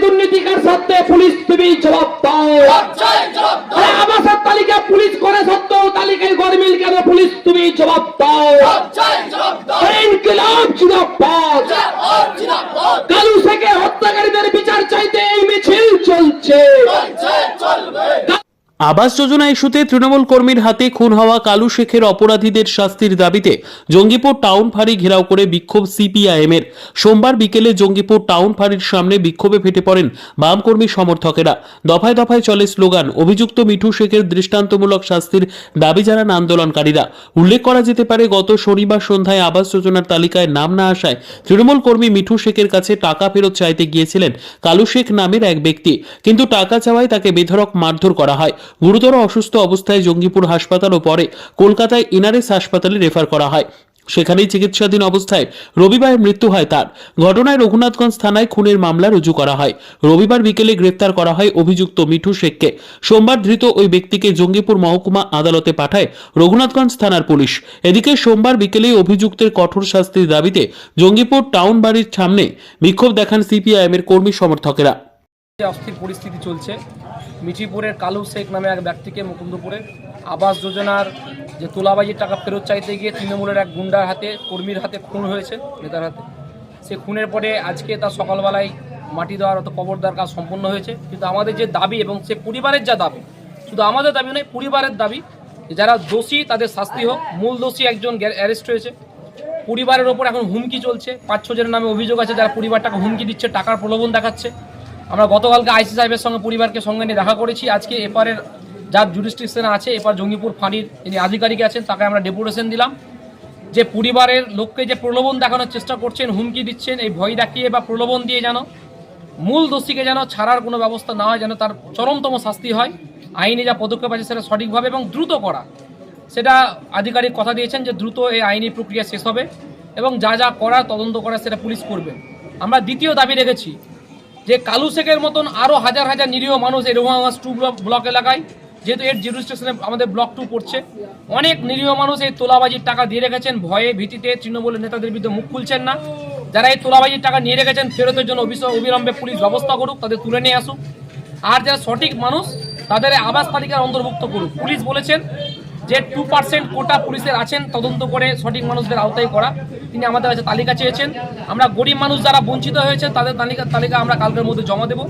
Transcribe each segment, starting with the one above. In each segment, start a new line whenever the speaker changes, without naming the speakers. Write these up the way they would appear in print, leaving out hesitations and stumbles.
দুর্নীতিকার সাথে পুলিশ তুমি জবাব দাও। আবাসের তালিকা পুলিশ করে সত্ত্বেও তালিকায় গরমিল কেন পুলিশ তুমি জবাব দাও। ইনকিলাব জিন্দাবাদ। কালু শেখের হত্যাকারীদের বিচার চাইতে এই মিছিল চলছে।
আবাস যোজনা ইস্যুতে তৃণমূল কর্মীর হাতে খুন হওয়া কালু শেখের অপরাধীদের শাস্তির দাবিতে জঙ্গিপুর টাউন ফাঁড়ি ঘেরাও করে বিক্ষোভ সিপিআইএমের। সোমবার বিকেলে জঙ্গিপুর টাউন ফাঁড়ির সামনে বিক্ষোভে ফেটে পড়েন বাম কর্মী সমর্থকেরা। দফায় দফায় চলে স্লোগান। অভিযুক্ত মিঠু শেখের দৃষ্টান্তমূলক শাস্তির দাবি জানান আন্দোলনকারীরা। উল্লেখ করা যেতে পারে, গত শনিবার সন্ধ্যায় আবাস যোজনার তালিকায় নাম না আসায় তৃণমূল কর্মী মিঠু শেখের কাছে টাকা ফেরত চাইতে গিয়েছিলেন কালু শেখ নামের এক ব্যক্তি, কিন্তু টাকা চাওয়ায় তাকে বেধড়ক মারধর করা হয়। গুরুতর অসুস্থ অবস্থায় জঙ্গিপুর হাসপাতাল ও পরে কলকাতায় ইনারেস হাসপাতালে রেফার করা হয়। সেখানেই চিকিৎসাধীন অবস্থায় রবিবার মৃত্যু হয় তার। ঘটনায় রঘুনাথগঞ্জ থানায় খুনের মামলা রুজু করা হয়। রবিবার বিকেলে গ্রেফতার করা হয় অভিযুক্ত মিঠু শেখকে। সোমবার ধৃত ওই ব্যক্তিকে জঙ্গিপুর মহকুমা আদালতে পাঠায় রঘুনাথগঞ্জ থানার পুলিশ। এদিকে সোমবার বিকেলেই অভিযুক্তের কঠোর শাস্তির দাবিতে জঙ্গিপুর টাউন বাড়ির সামনে বিক্ষোভ দেখান সিপিআইএমের কর্মী সমর্থকেরা।
অস্থির পরিস্থিতি চলছে। মিঠিপুরের কালু শেখ নামে এক ব্যক্তিকে মুকুন্দপুরে আবাস যোজনার যে তোলাবাজির টাকা ফেরত চাইতে গিয়ে তৃণমূলের এক গুন্ডার হাতে, কর্মীর হাতে খুন হয়েছে, নেতার হাতে। সে খুনের পরে আজকে তার সকালবেলায় মাটি দেওয়ার অত কবর দেওয়ার কাজ সম্পন্ন হয়েছে। কিন্তু আমাদের যে দাবি এবং সে পরিবারের যা দাবি, শুধু আমাদের দাবি নয়, পরিবারের দাবি, যারা দোষী তাদের শাস্তি হোক। মূল দোষী একজন অ্যারেস্ট হয়েছে। পরিবারের ওপর এখন হুমকি চলছে। 5-6 জনের নামে অভিযোগ আছে যারা পরিবারটাকে হুমকি দিচ্ছে, টাকার প্রলোভন দেখাচ্ছে। আমরা গতকালকে আইসি সাহেবের সঙ্গে পরিবারকে সঙ্গে নিয়ে দেখা করেছি। আজকে এপারের যার জুরিসডিকশনে আছে, এপার জঙ্গিপুর ফাঁড়ির যিনি আধিকারিক আছেন, তাকে আমরা ডেপুটেশন দিলাম যে পরিবারের লোককে যে প্রলোভন দেখানোর চেষ্টা করছেন, হুমকি দিচ্ছেন, এই ভয় দেখিয়ে বা প্রলোভন দিয়ে যেন মূল দোষীকে যেন ছাড়ার কোনো ব্যবস্থা না হয়, যেন তার চরমতম শাস্তি হয়। আইনি যা পদক্ষেপ আছে সেটা সঠিকভাবে এবং দ্রুত করা, সেটা আধিকারিক কথা দিয়েছেন যে দ্রুত এই আইনি প্রক্রিয়া শেষ হবে এবং যা যা করার তদন্ত করা সেটা পুলিশ করবে। আমরা দ্বিতীয় দাবি রেখেছি যে কালু শেখের মতন আরও হাজার হাজার নিরীহ মানুষ এই রঘুনাথগঞ্জ 2 ব্লক এলাকায়, যেহেতু এর জুরিসডিকশনে আমাদের ব্লক 2 পড়ছে, অনেক নিরীহ মানুষ এই তোলাবাজির টাকা দিয়ে রেখেছেন। ভয়ে ভীতিতে তৃণমূলের নেতাদের বিরুদ্ধে মুখ খুলছেন না। যারা এই তোলাবাজির টাকা নিয়ে রেখেছেন, ফেরতের জন্য অবিলম্বে পুলিশ ব্যবস্থা করুক, তাদের তুলে নিয়ে আসুক। আর যারা সঠিক মানুষ তাদের আবাস তালিকার অন্তর্ভুক্ত করুক। পুলিশ বলেছেন যে 2% কোটা পুলিশের আছেন তদন্ত করে সঠিক মানুষদের আওতায় করা। তিনি আমাদের কাছে তালিকা চেয়েছেন। আমরা গরিব মানুষ যারা বঞ্চিত হয়েছে তাদের তালিকা আমরা কালকের মধ্যে জমা দেব।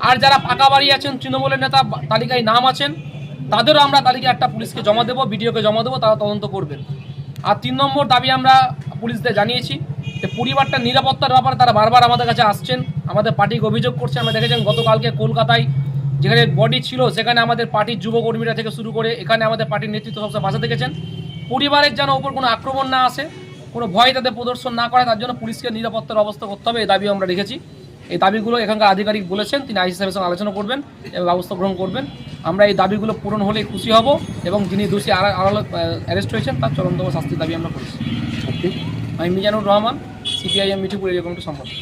আর যারা পাকা বাড়ি আছেন, তৃণমূলের নেতা তালিকায় নাম আছেন, তাদেরও আমরা তালিকা একটা পুলিশকে জমা দেবো, বিডিওকে জমা দেবো, তারা তদন্ত করবেন। আর 3 নম্বর দাবি আমরা পুলিশদের জানিয়েছি যে পরিবারটার নিরাপত্তার ব্যাপারে তারা বারবার আমাদের কাছে আসছেন, আমাদের পার্টিকে অভিযোগ করছে। আমরা দেখেছেন গতকালকে কলকাতায় যেখানে বডি ছিল সেখানে আমাদের পার্টির যুবকর্মীরা থেকে শুরু করে এখানে আমাদের পার্টির নেতৃত্ব সবসময় পাশে থেকেছেন। পরিবারের যেন ওপর কোনো আক্রমণ না আসে, কোনো ভয় তাদের প্রদর্শন না করে, তার জন্য পুলিশকে নিরাপত্তার ব্যবস্থা করতে হবে, এই দাবিও আমরা রেখেছি। এই দাবিগুলো এখানকার আধিকারিক বলেছেন, তিনি আইসি সাহেবের সঙ্গে আলোচনা করবেন এবং ব্যবস্থা গ্রহণ করবেন। আমরা এই দাবিগুলো পূরণ হলেই খুশি হব এবং যিনি দোষী অ্যারেস্ট হয়েছেন তার চরমতম শাস্তির দাবি আমরা করছি। আমি মিজানুর রহমান, সিপিআইএম মিঠিপুর এরিয়া কমিটির সম্পাদক।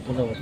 ধন্যবাদ।